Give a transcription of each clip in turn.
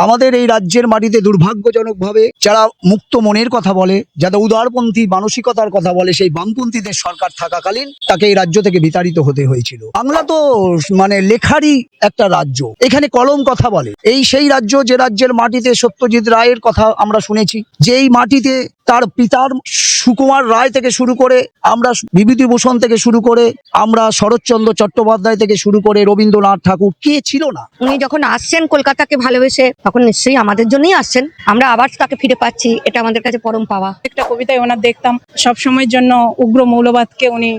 আমাদের এই রাজ্যের মাটিতে দুর্ভাগ্যজনকভাবে যারা মুক্ত মনের কথা বলে, যারা উদারপন্থী মানসিকতার কথা বলে, সেই বামপন্থীদের সরকার থাকাকালীন তাকে এই রাজ্য থেকে বিতাড়িত হতে হয়েছিল। বাংলা তো লেখারই একটা রাজ্য, এখানে কলম কথা বলে। সেই রাজ্য যে রাজ্যের মাটিতে সত্যজিৎ রায়ের কথা আমরা শুনেছি, যেই মাটিতে তার পিতার সুকুমার রায় থেকে শুরু করে, আমরা বিভূতিভূষণ থেকে শুরু করে, আমরা শরৎচন্দ্র চট্টোপাধ্যায় থেকে শুরু করে রবীন্দ্রনাথ ঠাকুর, কে ছিল না? উনি যখন আসছেন কলকাতাকে ভালোবেসে, তখন নিশ্চয়ই আমাদের জন্যই আসছেন। আমরা আবার তাকে ফিরে পাচ্ছি, এটা আমাদের কাছে পরম পাওয়া। একটা কবিতায় ওনার দেখতাম সবসময়ের জন্য উগ্র মৌলবাদকে উনি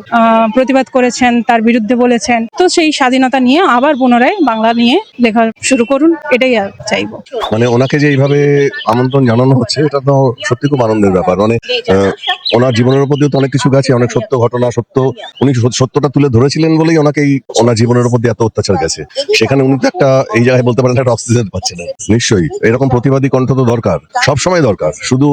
প্রতিবাদ করেছেন, তার বিরুদ্ধে বলেছেন। তো সেই স্বাধীনতা নিয়ে আবার পুনরায় বাংলা নিয়ে লেখা শুরু করুন, এটাই আর চাইবো। মানে ওনাকে যে এইভাবে আমন্ত্রণ জানানো হচ্ছে, এটা তো সত্যি খুব আনন্দের ব্যাপার। মানে ওনার জীবনের উপর দিয়ে তো অনেক কিছু গেছে, অনেক সত্য ঘটনা, উনি সত্যটা তুলে ধরেছিলেন বলেই ওনার জীবনের উপর দিয়ে এত অত্যাচার গেছে। সেখানে উনি তো একটা এই জায়গায় বলতে পারেন একটা অক্সিজেন পাচ্ছেন। নিশ্চয়ই এরকম প্রতিবাদী কণ্ঠ তো দরকার, সবসময় দরকার, শুধু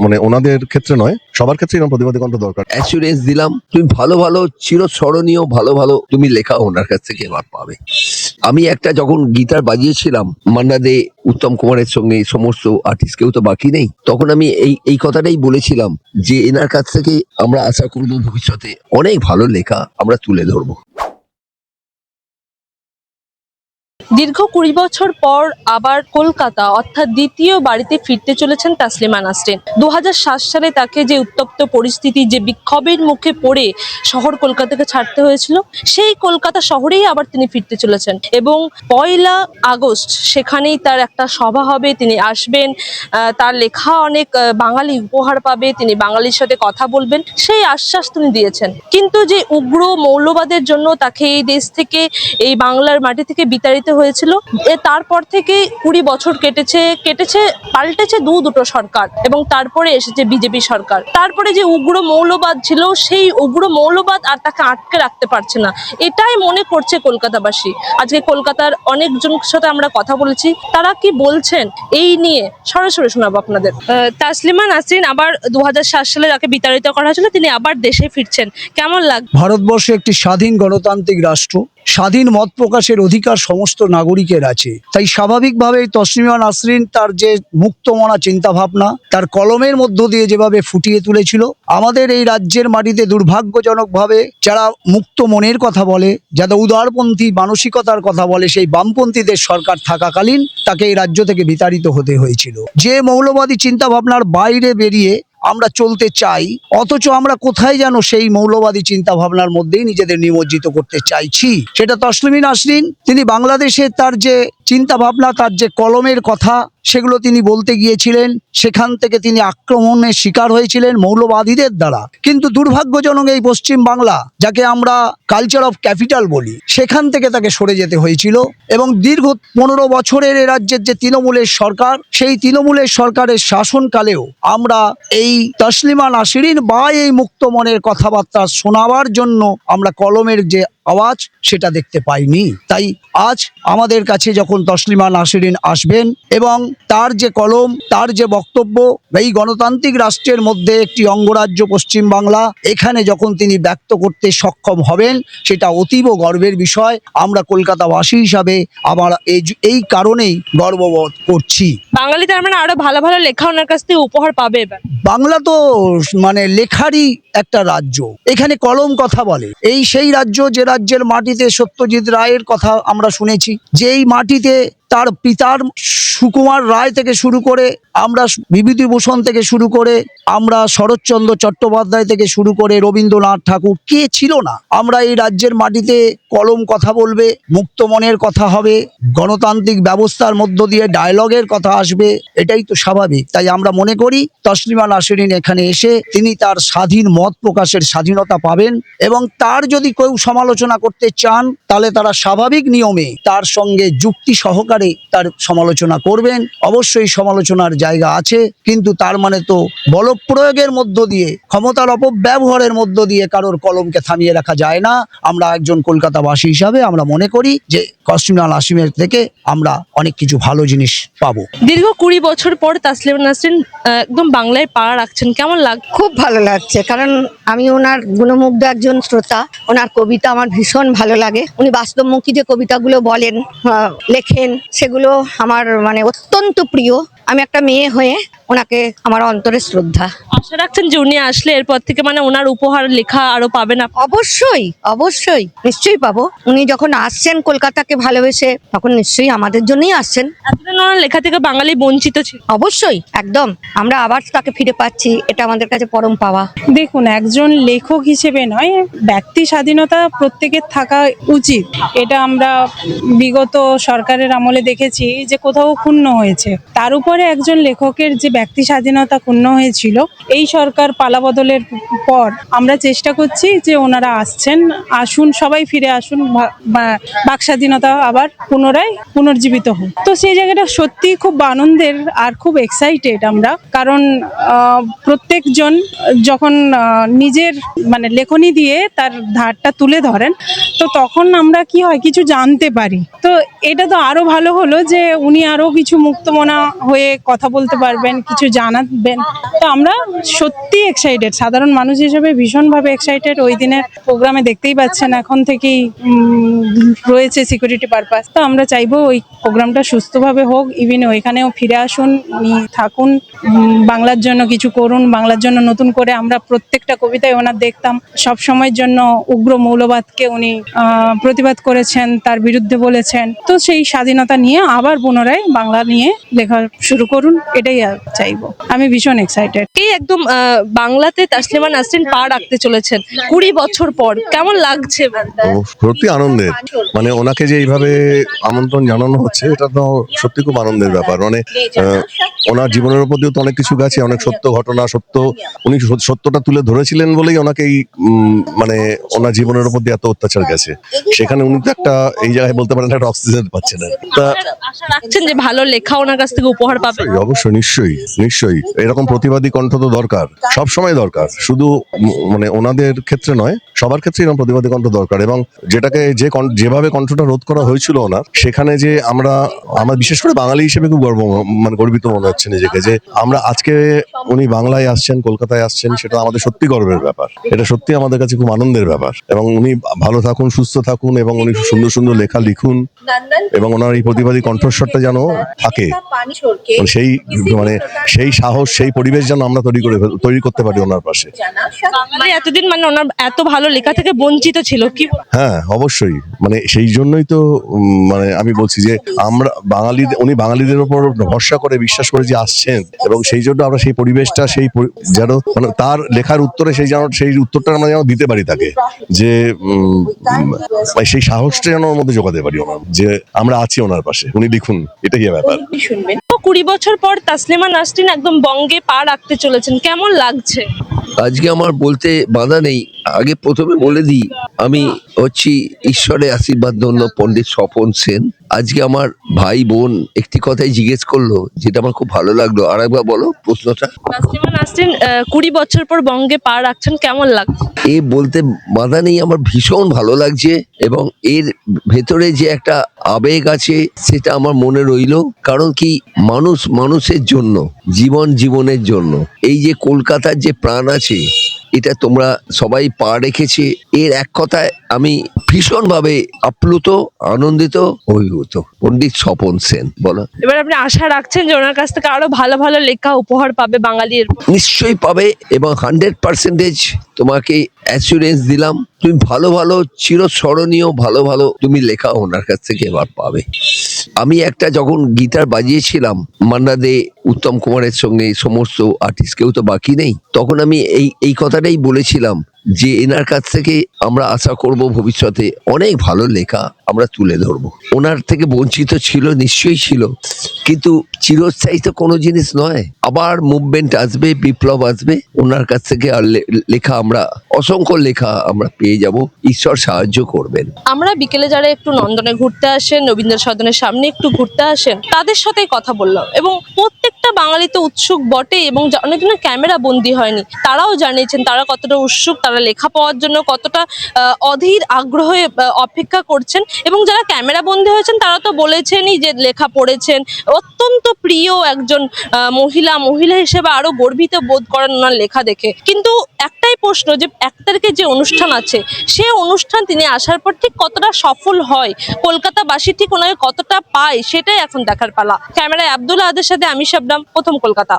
মানে ওনাদের ক্ষেত্রে নয়, সবার ক্ষেত্রে এরকম প্রতিবাদী কণ্ঠ দরকার। অ্যাসুরেন্স দিলাম, তুমি ভালো ভালো চিরস্মরণীয় ভালো ভালো তুমি লেখা ওনার কাছ থেকে এবার পাবে। আমি একটা যখন গিটার বাজিয়েছিলাম মান্না দে, উত্তম কুমারের সঙ্গে সমস্ত আর্টিস্ট, কেউ তো বাকি নেই, তখন আমি এই কথাটাই বলেছিলাম যে এনার কাছ থেকে আমরা আশা করবো ভবিষ্যতে অনেক ভালো লেখা আমরা তুলে ধরবো। দীর্ঘ 20 বছর পর আবার কলকাতা অর্থাৎ দ্বিতীয় বাড়িতে ফিরতে চলেছেন তাসলিমা নাসরিন। 2007 সালে তাকে যে উত্তপ্ত পরিস্থিতি, যে বিক্ষোভের মুখে পড়ে শহর কলকাতাকে ছাড়তে হয়েছিল, সেই কলকাতা শহরেই আবার তিনি ফিরতে চলেছেন এবং 1 আগস্ট সেখানেই তার একটা সভা হবে, তিনি আসবেন, তার লেখা অনেক বাঙালি উপহার পাবে, তিনি বাঙালির সাথে কথা বলবেন, সেই আশ্বাস তিনি দিয়েছেন। কিন্তু যে উগ্র মৌলবাদের জন্য তাকে এই দেশ থেকে, এই বাংলার মাটি থেকে বিতাড়িত হয়েছিল, তারপর থেকে 20 বছর কেটেছে, পাল্টেছে দুটো সরকার এবং তারপরে এসেছে বিজেপি সরকার। তারপরে যে উগ্র মৌলবাদ ছিল, সেই উগ্র মৌলবাদ আর তাকে আটকে রাখতে পারছে না, এটাই মনে করছে কলকাতাবাসী। আজকে কলকাতার অনেকজনের সাথে আমরা কথা বলেছি, তারা কি বলছেন এই নিয়ে সরাসরি শোনাবো আপনাদের। তাসলিমা নাসরিন আবার 2007 সালে যাকে বিতাড়িত করা হয়েছিল, তিনি আবার দেশে ফিরছেন, কেমন লাগছে? ভারতবর্ষ একটি স্বাধীন গণতান্ত্রিক রাষ্ট্র, স্বাধীন মত প্রকাশের অধিকার সমস্ত নাগরিকের আছে। তাই স্বাভাবিকভাবেই তসলিমা নাসরিন তার যে মুক্তমনা চিন্তা ভাবনা, তার কলমের মধ্য দিয়ে যেভাবে ফুটিয়ে তুলেছিল, আমাদের এই রাজ্যের মাটিতে দুর্ভাগ্যজনকভাবে যারা মুক্ত মনের কথা বলে, যারা উদারপন্থী মানসিকতার কথা বলে, সেই বামপন্থীদের সরকার থাকাকালীন তাকে এই রাজ্য থেকে বিতাড়িত হতে হয়েছিল। যে মৌলবাদী চিন্তা ভাবনার বাইরে বেরিয়ে আমরা চলতে চাই, অথচ আমরা কোথায় যেন সেই মৌলবাদী চিন্তা ভাবনার মধ্যেই নিজেদের নিমজ্জিত করতে চাইছি। সেটা তসলিমা নাসরিন, তিনি বাংলাদেশে তার যে চিন্তা ভাবনা, তার যে কলমের কথা, সেগুলো তিনি বলতে গিয়েছিলেন, সেখান থেকে তিনি আক্রমণের শিকার হয়েছিলেন মৌলবাদীদের দ্বারা। কিন্তু দুর্ভাগ্যজনক এই পশ্চিম বাংলা, যাকে আমরা কালচার অফ ক্যাপিটাল বলি, সেখান থেকে তাকে সরে যেতে হয়েছিল এবং দীর্ঘ 15 বছরের এ রাজ্যের যে তৃণমূলের সরকার, সেই তৃণমূলের সরকারের শাসনকালেও আমরা এই তসলিমা নাসরিন বা এই মুক্ত মনের কথাবার্তা শোনাবার জন্য আমরা কলমের যে আওয়াজ, সেটা দেখতে পাইনি। তাই আজ আমাদের কাছে যখন তসলিমা নাসরিন আসবেন এবং তার যে কলম, তার যে বক্তব্য, এই গণতান্ত্রিক রাষ্ট্রের মধ্যে একটি অঙ্গরাজ্য পশ্চিম বাংলা, এখানে যখন তিনি ব্যক্ত করতে সক্ষম হবেন, সেটা অতীব গর্বের বিষয়। আমরা কলকাতাবাসী হিসাবে আমরা এই কারণেই গর্ববোধ করছি। বাঙালি তার মানে আরো ভালো ভালো লেখা ওনার কাছ থেকে উপহার পাবে এবার। বাংলা তো লেখারই একটা রাজ্য, এখানে কলম কথা বলে। সেই রাজ্য যে রাজ্যের মাটিতে সত্যজিৎ রায়ের কথা আমরা শুনেছি, যেই মাটিতে তার পিতার সুকুমার রায় থেকে শুরু করে, আমরা বিভূতিভূষণ থেকে শুরু করে, আমরা শরৎচন্দ্র চট্টোপাধ্যায় থেকে শুরু করে রবীন্দ্রনাথ ঠাকুর, কে ছিল না? আমরা এই রাজ্যের মাটিতে কলম কথা বলবে, মুক্ত মনের কথা হবে, গণতান্ত্রিক ব্যবস্থার মধ্য দিয়ে ডায়লগের কথা আসবে, এটাই তো স্বাভাবিক। তাই আমরা মনে করি তসলিমা নাসরিন এখানে এসে তিনি তার স্বাধীন মত প্রকাশের স্বাধীনতা পাবেন এবং তার যদি কেউ সমালোচনা করতে চান, তাহলে তারা স্বাভাবিক নিয়মে তার সঙ্গে যুক্তি সহকারে তার সমালোচনা করবেন। অবশ্যই সমালোচনার জায়গা আছে, কিন্তু তার মানে তো বল প্রয়োগের মধ্য দিয়ে, ক্ষমতার অপব্যবহারের মধ্য দিয়ে কারোর কলমকে থামিয়ে রাখা যায় না। আমরা একজন কলকাতাবাসী হিসাবে আমরা মনে করি যে তসলিমা নাসরিনের থেকে আমরা অনেক কিছু ভালো জিনিস পাবো। দীর্ঘ 20 বছর পর তাসলিমা নাসরিন একদম বাংলায় পা রাখছেন, কেমন লাগছে? খুব ভালো লাগছে, কারণ আমি ওনার গুণমুগ্ধ একজন শ্রোতা। ওনার কবিতা আমার ভীষণ ভালো লাগে। উনি বাস্তবমুখী যে কবিতাগুলো বলেন, লেখেন, সেগুলো আমার মানে অত্যন্ত প্রিয়। আমি একটা মেয়ে হয়ে ওনাকে আমার অন্তরের শ্রদ্ধা। আশা রাখছেন যে উনি আসলে এরপর থেকে মানে ওনার উপহার লেখা আরো পাবেন আপনি? অবশ্যই অবশ্যই নিশ্চয়ই পাবো। উনি যখন আসছেন কলকাতাকে ভালোবেসে, তখন নিশ্চয়ই আমাদের জন্যই আসছেন। এতদিন ওনার লেখা থেকে বাঙালি বঞ্চিত ছিল। অবশ্যই, একদম। আমরা আবার তাকে ফিরে পাচ্ছি, এটা আমাদের কাছে পরম পাওয়া। দেখুন, একজন লেখক হিসেবে নয়, ব্যক্তি স্বাধীনতা প্রত্যেকের থাকা উচিত। এটা আমরা বিগত সরকারের আমলে দেখেছি যে কোথাও ক্ষুণ্ণ হয়েছে। তার উপরে একজন লেখকের যে ব্যক্তি স্বাধীনতা ক্ষুণ্ণ হয়েছিল, এই সরকার পালাবদলের পর আমরা চেষ্টা করছি যে ওনারা আসুন, সবাই ফিরে আসুন, বাক স্বাধীনতা আবার পুনরায় পুনর্জীবিত হোক। তো সেই জায়গাটা সত্যি খুব আনন্দের আর খুব এক্সাইটেড আমরা, কারণ প্রত্যেকজন যখন নিজের মানে লেখনী দিয়ে তার ধারটা তুলে ধরেন, তো তখন আমরা কি হয় কিছু জানতে পারি। তো এটা তো আরো ভালো হলো যে উনি আরো কিছু মুক্তমনা হয়ে কথা বলতে পারবেন, কিছু জানাবেন। তো আমরা সত্যি এক্সাইটেড, সাধারণ মানুষ হিসেবে ভীষণভাবে এক্সাইটেড। ওই দিনের প্রোগ্রামে দেখতেই পাচ্ছেন এখন থেকেই রয়েছে সিকিউরিটি পারপাস। তো আমরা চাইবো ওই প্রোগ্রামটা সুস্থভাবে হোক, ইভিন ওইখানেও ফিরে আসুন, উনি থাকুন, বাংলার জন্য কিছু করুন, বাংলার জন্য নতুন করে। আমরা প্রত্যেকটা কবিতায় ওনার দেখতাম সব সময়ের জন্য উগ্র মৌলবাদকে উনি প্রতিবাদ করেছেন, তার বিরুদ্ধে বলেছেন। তো সেই স্বাধীনতা নিয়ে আবার পুনরায় বাংলা নিয়ে লেখা শুরু করুন, এটাই চাইবো। আমি ভীষণ এক্সাইটেড। এই একদম বাংলাতে তাসলিমা নাসরিন পা রাখতে চলেছেন 20 বছর পর, কেমন লাগছে? সত্যি আনন্দের, মানে ওনাকে যে এইভাবে আমন্ত্রণ জানানো হচ্ছে, এটা তো সত্যি খুব আনন্দের ব্যাপার। মানে ওনার জীবনের উপর দিয়ে তো অনেক কিছু গেছে, অনেক সত্য ঘটনা, উনি সত্যটা তুলে ধরেছিলেন বলেই ওনাকে মানে ওনার জীবনের উপর দিয়ে এত অত্যাচার গেছে। সেখানে উনি তো একটা এই জায়গায় বলতে পারেন একটা অক্সিজেন পাচ্ছেন। তা আশা রাখছেন যে ভালো লেখা ওনার কাছ থেকে উপহার পাবেন? অবশ্যই, নিশ্চয়ই নিশ্চয়ই। এরকম প্রতিবাদী কণ্ঠ তো দরকার, সব সময় দরকার, শুধু মানে ওনাদের ক্ষেত্রে নয়, সবার ক্ষেত্রে এরকম প্রতিবাদী কণ্ঠ দরকার। এবং যেটাকে যেভাবে কণ্ঠটা রোধ করা হয়েছিল ওনার, সেখানে যে আমার বিশেষ করে বাঙালি হিসেবে খুব গর্বিত মনে হচ্ছে নিজেকে, যে আমরা আজকে উনি বাংলায় আসছেন, কলকাতায় আসছেন, সেটা আমাদের সত্যি গর্বের ব্যাপার। এটা সত্যি আমাদের কাছে খুব আনন্দের ব্যাপার। এবং উনি ভালো থাকুন, সুস্থ থাকুন, এবং উনি সুন্দর সুন্দর লেখা লিখুন, এবং ওনার এই প্রতিবাদী কণ্ঠস্বরটা যেন থাকে, সেই সাহস, সেই পরিবেশ যেন আমরা তৈরি করতে পারি ওনার পাশে। বাঙালি এতদিন মানে ওনার এত ভালো লেখা থেকে বঞ্চিত ছিল কি? হ্যাঁ, অবশ্যই। মানে সেই জন্যই তো মানে আমি বলছি যে উনি বাঙালিদের উপর ভরসা করে, বিশ্বাস করে যে আসছেন, এবং সেই জন্য আমরা সেই পরিবেশটা যেন মানে তার লেখার উত্তরে সেই উত্তরটা আমরা যেন দিতে পারি তাকে, যে সেই সাহসটা যেন ওর মধ্যে জোগাতে পারি ওনার, যে আমরা আছি ওনার পাশে, উনি লিখুন, এটাই ব্যাপার। 20 বছর পর তাসলিমা নাসরিন একদম বঙ্গে পা রাখতে চলেছেন, কেমন লাগছে? আজকে আমার বলতে বাধা নেই। আগে প্রথমে বলে দিই, আমি হচ্ছি ঈশ্বরের আশীর্বাদ ধন্য পণ্ডিত স্বপন সেন। আজকে আমার ভাই বোন একটি কথাই জিজ্ঞেস করলো, যেটা আমার খুব ভালো লাগলো। আরেকবার বলো প্রশ্নটা। তাসলিমা নাসরিন 20 বছর পর বঙ্গে পা রাখছেন, কেমন লাগছে? এ বলতে বাধা নেই, আমার ভীষণ ভালো লাগছে, এবং এর ভেতরে যে একটা আবেগ আছে সেটা আমার মনে রইলো। কারণ কি, মানুষের জন্য, জীবনের জন্য এই যে কলকাতার যে প্রাণ আছে, এটা তোমরা সবাই পা রেখেছে। এর এক কথায় আমি ভীষণভাবে আপ্লুত, আনন্দিত, অভিভূত। পণ্ডিত স্বপন সেন। বলো। এবার আপনি আশা রাখছেন যে ওনার কাছ থেকে আরো ভালো ভালো লেখা উপহার পাবে বাঙালির? নিশ্চয়ই পাবে, এবং 100% তোমাকে অ্যাসুরেন্স দিলাম, তুমি ভালো চিরস্মরণীয় ভালো তুমি লেখা ওনার কাছ থেকে এবার পাবে। আমি একটা যখন গিটার বাজিয়েছিলাম মান্না দে, উত্তম কুমারের সঙ্গে, সমস্ত আর্টিস্ট, কেউ তো বাকি নেই, তখন আমি এই কথাটাই বলেছিলাম যে এনার কাছ থেকে আমরা আশা করব ভবিষ্যতে অনেক ভালো লেখা আমরা তুলে ধরবো। ওনার থেকে বঞ্চিত ছিল, নিশ্চয়ই ছিল, কিন্তু চিরস্থায়ী তো কোনো জিনিস নয়। আবার মুভমেন্ট আসবে, বিপ্লব আসবে, ওনার কাছ থেকে আর লেখা আমরা অসংখ্য লেখা আমরা পেয়ে যাব। ঈশ্বর সাহায্য করবেন। আমরা বিকেলে যারা একটু নন্দনে ঘুরতে আসেন, রবীন্দ্র সদনের সামনে একটু ঘুরতে আসেন, তাদের সাথে কথা বললাম, এবং প্রত্যেকটা প্রত্যেকটা বাঙালি তো উৎসুক বটে, এবং অনেকজনের ক্যামেরা বন্দি হয়নি, তারাও জানিয়েছেন তারা কতটা উৎসুক, তারা লেখা পাওয়ার জন্য কতটা অধীর আগ্রহে অপেক্ষা করছেন। এবং যারা ক্যামেরা বন্দি হয়েছেন তারা তো বলেছেনই যে লেখা পড়েছেন, অত্যন্ত প্রিয় একজন মহিলা হিসেবে আরো গর্বিত বোধ করেন ওনার লেখা দেখে। কিন্তু একটাই প্রশ্ন, যে 1 তারিখে যে অনুষ্ঠান আছে সে অনুষ্ঠান তিনি আসার পর ঠিক কতটা সফল হয়, কলকাতাবাসী ঠিক ওনাকে কতটা পায়, সেটাই এখন দেখার পালা। ক্যামেরায় আব্দুল আহাদের সাথে আমি শবনম, প্রথম কলকাতা।